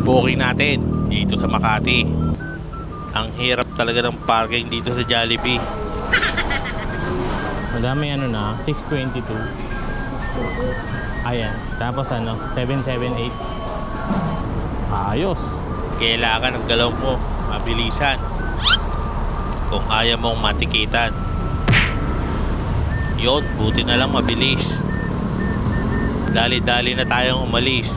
booking natin dito sa Makati. Ang hirap talaga ng parking dito sa Jollibee. Madami ano na, 622. Ayan, tapos ano, 778. Ayos. Kailangan ng galaw mo mabilisan kung ayaw mong matikitan. Yon, buti na lang mabilis. Dali-dali na tayong umalis.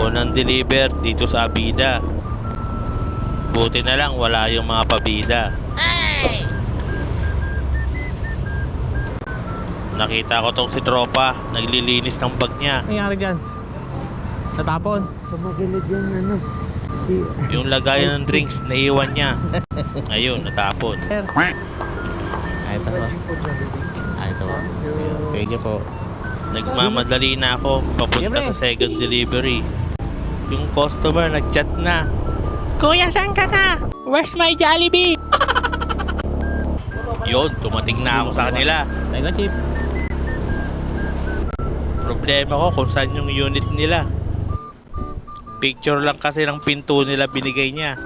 Unang deliver dito sa Abida. Buti na lang wala yung mga pabida. Nakita ko tong si Tropa, naglilinis ng bag niya. Nangyari dyan? Natapon? Kumagilid yung ano. Yung lagayan ng drinks, naiwan niya. Ayun, natapon. Sir. Ay, ito po. Ay, ito po. Thank you po. Nagmamadali na ako papunta sa second delivery. Yung customer nag-chat na. Kuya, saan ka na? Where's my Jollibee? Yun, tumating na ako sa kanila. Thank you, Chip. Problema ko kung saan yung unit nila. Picture lang kasi ng pinto nila binigay niya.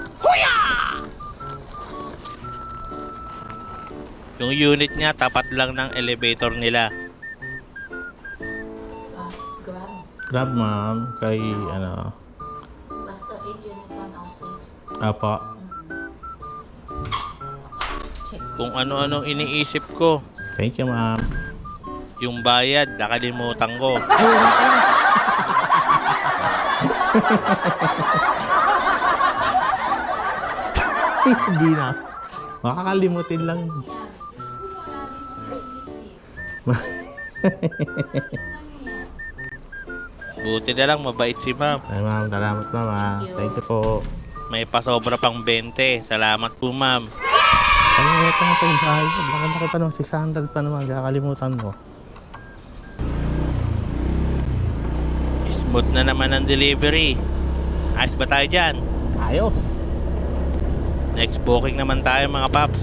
Yung unit niya tapat lang ng elevator nila. Grab. Grab, ma'am. Kay, ano, Basta 8 unit 106. apa. Check. Kung ano-anong iniisip ko. Thank you, ma'am. Yung bayad, nakalimutan ko. Hindi na. Makakalimutin lang. Buti na lang mabait si ma'am. Ay, ma'am. Salamat, ma'am. Ah. Thank you po. May pasobra pang 20. Salamat po ma'am. Ano nga ito nga po yung bahay? Laki-laki pa naman. 600 pa naman. Kakalimutan mo. Smooth na naman ang delivery. Ayos ba tayo dyan? Ayos. Next booking naman tayo mga paps.